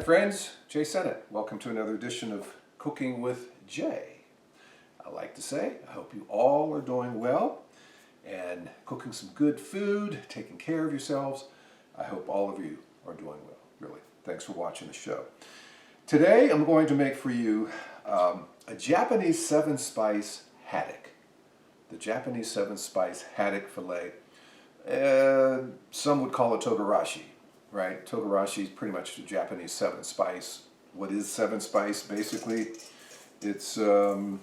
friends, Jay Sennett. Welcome to another edition of Cooking with Jay. I like to say, I hope you all are doing well and cooking some good food, taking care of yourselves. I hope all of you are doing well, really. Thanks for watching the show. Today I'm going to make for you a Japanese 7-spice haddock. The Japanese 7-spice haddock filet. Some would call it Togarashi. Right, Togarashi is pretty much the Japanese 7-spice. What is 7-spice? Basically, it's red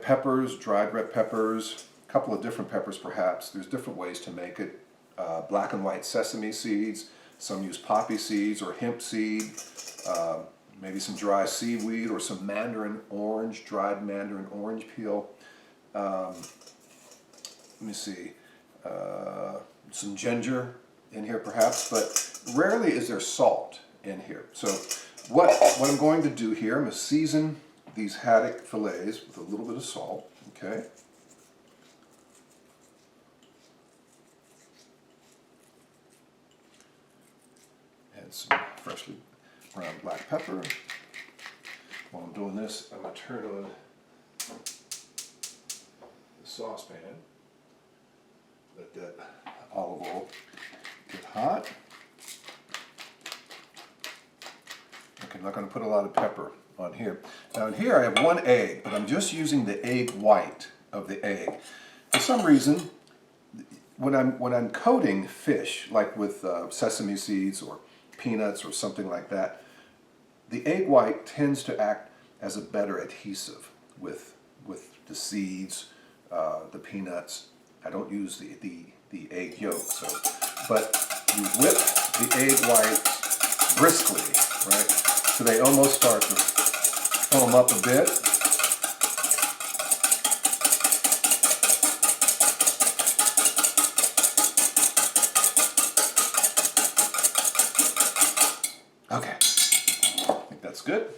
peppers, dried red peppers, a couple of different peppers perhaps. There's different ways to make it. Black and white sesame seeds. Some use poppy seeds or hemp seed. Maybe some dry seaweed or some mandarin orange, dried mandarin orange peel. Let me see. Some ginger in here perhaps, but rarely is there salt in here. So what I'm going to do here, I'm going to season these haddock fillets with a little bit of salt, okay? And some freshly ground black pepper. While I'm doing this, I'm going to turn on the saucepan. Let that olive oil get hot. Okay, I'm not going to put a lot of pepper on here. Now in here I have one egg, but I'm just using the egg white of the egg. For some reason, when I'm coating fish, like with sesame seeds or peanuts or something like that, the egg white tends to act as a better adhesive with the seeds, the peanuts. I don't use the egg yolk, but you whip the egg whites briskly, right? So they almost start to foam up a bit. Okay, I think that's good.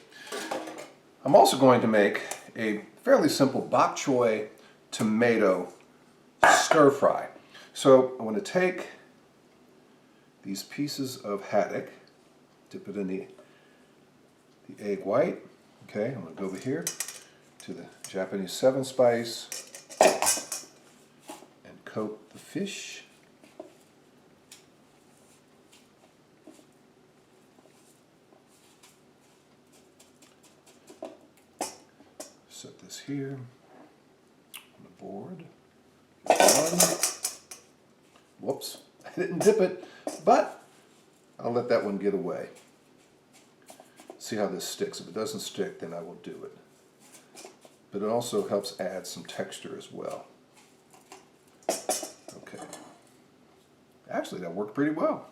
I'm also going to make a fairly simple bok choy tomato stir fry. So I'm going to take these pieces of haddock, dip it in the egg white. Okay, I'm going to go over here to the Japanese 7-spice and coat the fish. Set this here on the board. Whoops, I didn't dip it, but I'll let that one get away. See how this sticks. If it doesn't stick, then I will do it. But it also helps add some texture as well. Okay. Actually, that worked pretty well.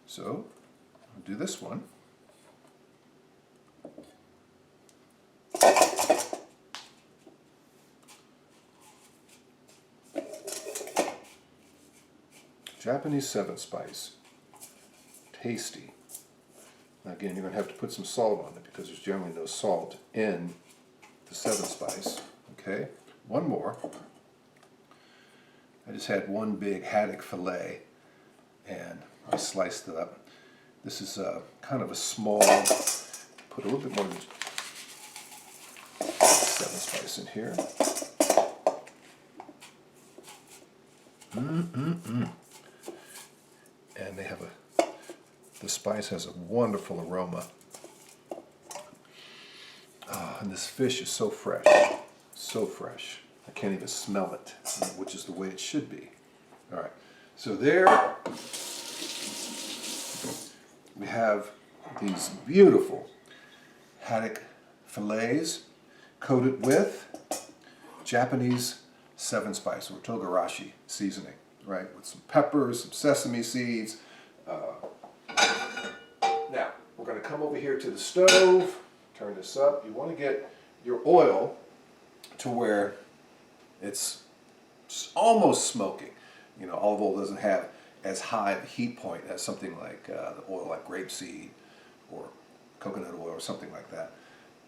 So, I'll do this one. Japanese 7-spice. Tasty. Now again, you're going to have to put some salt on it because there's generally no salt in the 7-spice. Okay, one more. I just had one big haddock fillet and I sliced it up. This is kind of a small, put a little bit more 7-spice in here. And they have the spice has a wonderful aroma. And this fish is so fresh, so fresh. I can't even smell it, which is the way it should be. All right, so there we have these beautiful haddock fillets coated with Japanese 7-spice or Togarashi seasoning. Right, with some peppers, some sesame seeds. Now, we're going to come over here to the stove, turn this up. You want to get your oil to where it's almost smoking. You know, olive oil doesn't have as high of a heat point as something like the oil like grapeseed or coconut oil or something like that.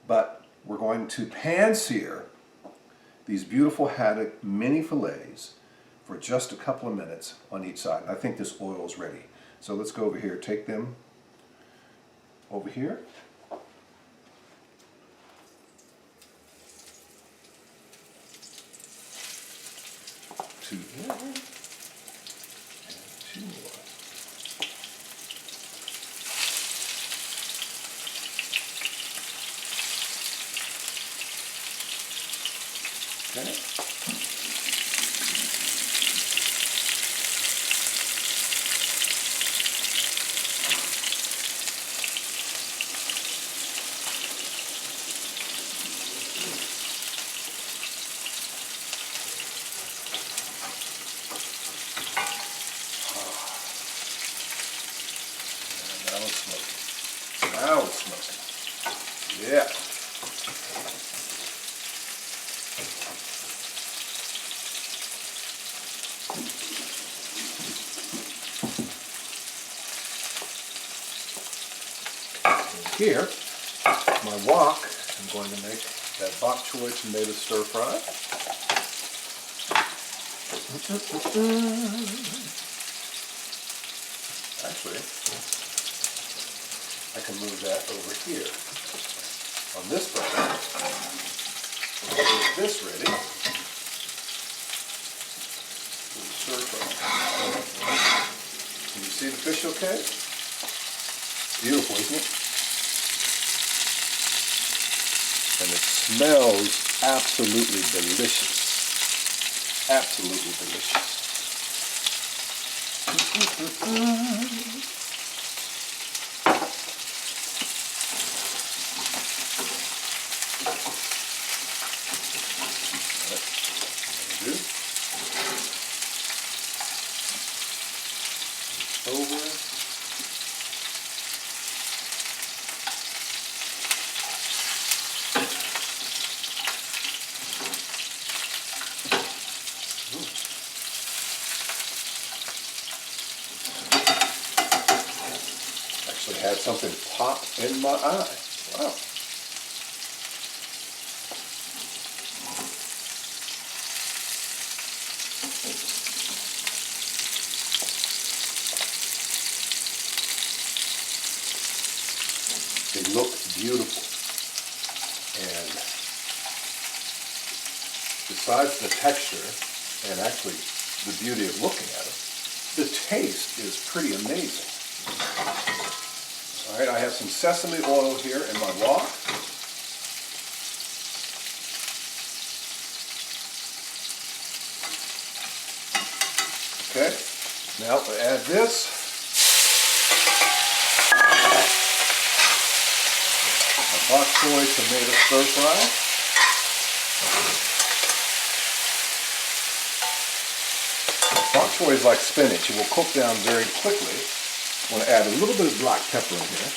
But we're going to pan-sear these beautiful haddock mini fillets for just a couple of minutes on each side. I think this oil is ready. So let's go over here, take them over here. Two here, and two more. Okay. Now it's smoking. Now it's smoking. Yeah. And here, my wok, I'm going to make that bok choy tomato stir fry. Actually, I can move that over here on this burner. Get this ready. Stir fry. Can you see the fish okay? Beautiful, isn't it? And it smells absolutely delicious. Absolutely delicious. Over. Actually had something pop in my eye. Wow. It looks beautiful, and besides the texture and actually the beauty of looking at it, the taste is pretty amazing. All right, I have some sesame oil here in my wok. Okay, now to add this. Bok choy tomato stir fry. Bok choy is like spinach. It will cook down very quickly. I want to add a little bit of black pepper in here.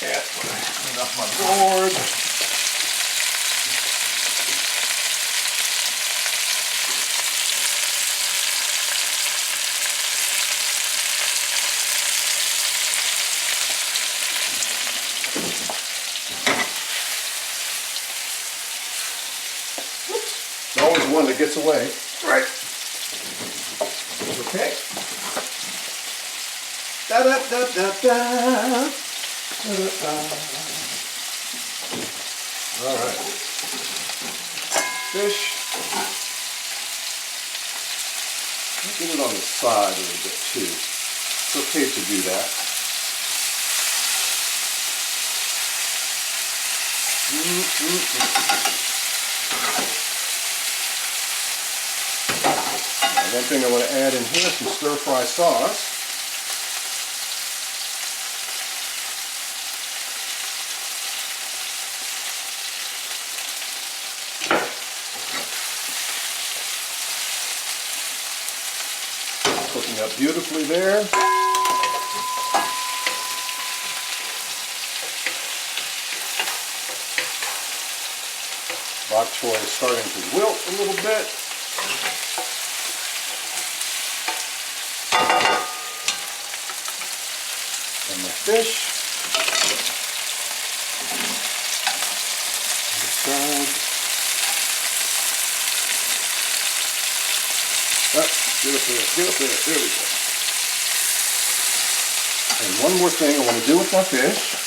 And clean up my board. Always one that gets away. Right. Okay. Da da da da da. Da, da, da. All right. Fish. Get it on the side a little bit too. It's okay to do that. One thing I want to add in here is some stir-fry sauce. Cooking up beautifully there. Bok choy is starting to wilt a little bit. And my fish. On the side. Get up there, get up there. There we go. And one more thing I want to do with my fish.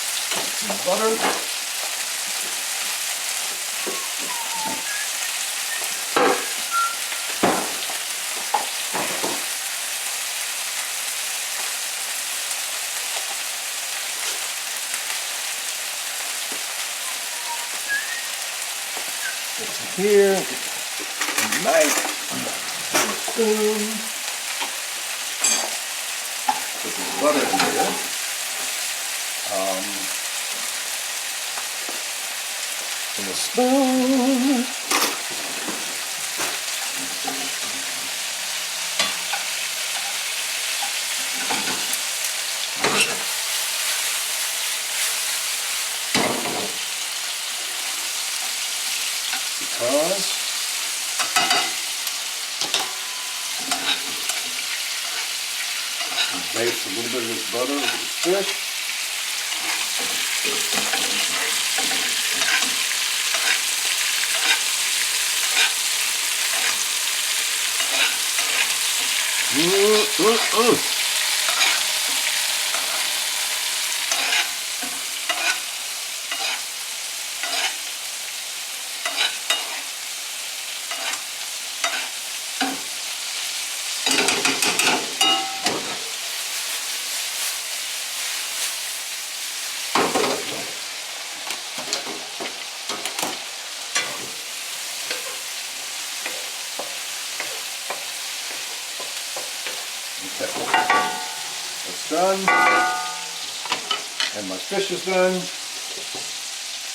Some butter. Here, knife, spoon, put some butter in here, and a spoon, because base a little bit of this butter over the fish. Okay, that's done, and my fish is done.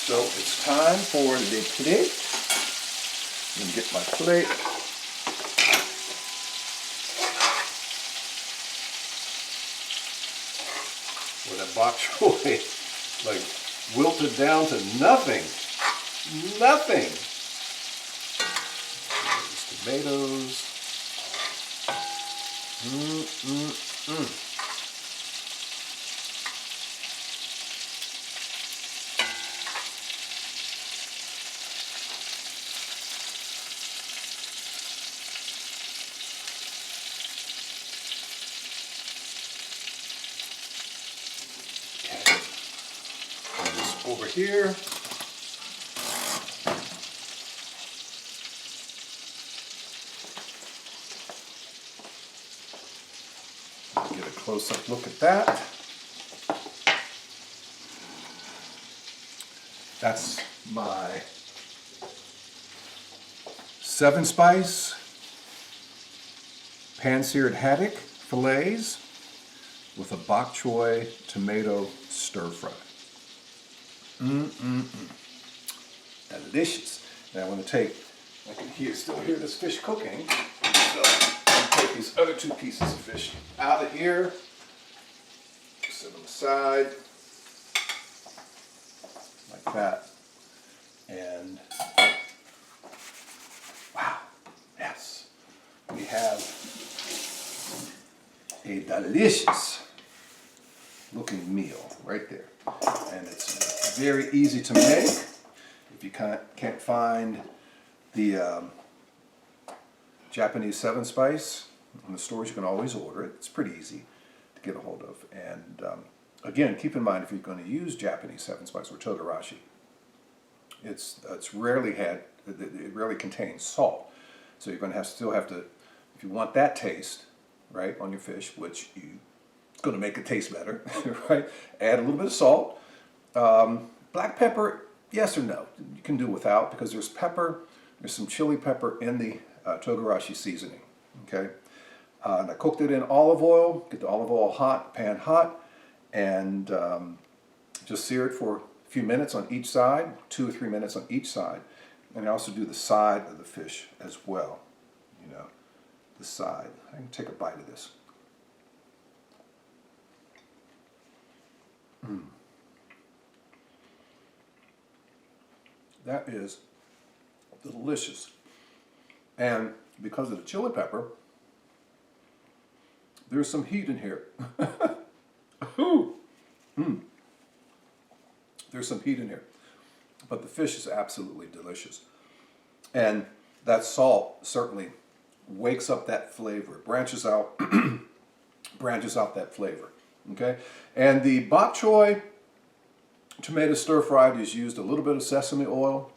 So it's time for the plate. I'm gonna get my plate. With a bok choy, like wilted down to nothing. Nothing. These tomatoes. Over here. Get a close-up look at that. That's my 7-spice pan-seared haddock fillets with a bok choy tomato stir-fry. Delicious. Now I want to take, I can still hear this fish cooking, so I'm going to take these other 2 pieces of fish out of here, set them aside, like that, and wow, yes, we have a delicious looking meal right there, and it's very easy to make. If you can't find the Japanese 7-spice in the stores, you can always order it. It's pretty easy to get a hold of. And again, keep in mind, if you're going to use Japanese 7-spice or Togarashi, it's rarely it rarely contains salt. So you're going to still have to, if you want that taste, right, on your fish, which it's going to make it taste better, right? Add a little bit of salt. Black pepper, yes or no? You can do without, because there's pepper, there's some chili pepper in the Togarashi seasoning, okay? And I cooked it in olive oil, get the olive oil hot, pan hot, and just sear it for a few minutes on each side, 2 or 3 minutes on each side. And I also do the side of the fish as well, you know, the side. I can take a bite of this. That is delicious. And because of the chili pepper, there's some heat in here. There's some heat in here. But the fish is absolutely delicious. And that salt certainly wakes up that flavor, branches out, branches out that flavor. Okay, and the bok choy tomato stir fried is used a little bit of sesame oil.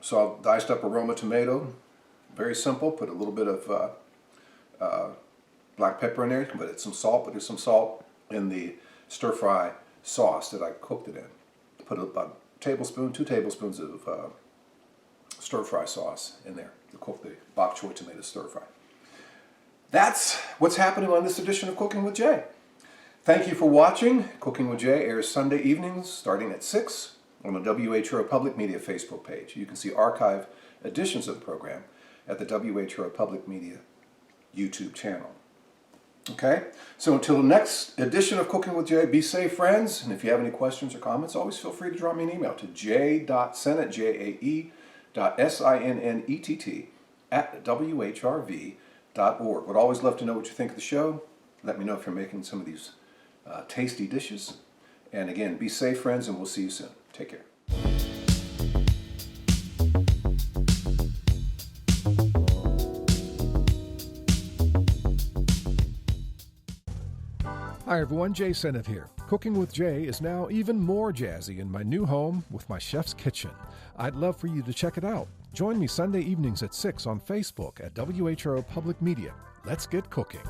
So diced up aroma tomato, very simple. Put a little bit of black pepper in there. You can put some salt. Put some salt in the stir fry sauce that I cooked it in. Put about a tablespoon, 2 tablespoons of stir fry sauce in there to cook the bok choy tomato stir fry. That's what's happening on this edition of Cooking with Jay. Thank you for watching. Cooking with Jay airs Sunday evenings starting at 6 on the WHRO Public Media Facebook page. You can see archive editions of the program at the WHRO Public Media YouTube channel. Okay, so until the next edition of Cooking with Jay, be safe, friends. And if you have any questions or comments, always feel free to drop me an email to j.sennett, jae.sinnett@whrv.org. Would always love to know what you think of the show. Let me know if you're making some of these tasty dishes. And again, be safe, friends, and we'll see you soon. Take care. Hi everyone, Jay Sennett here. Cooking with Jay is now even more jazzy in my new home with my chef's kitchen. I'd love for you to check it out. Join me Sunday evenings at 6 on Facebook at WHRO Public Media. Let's get cooking.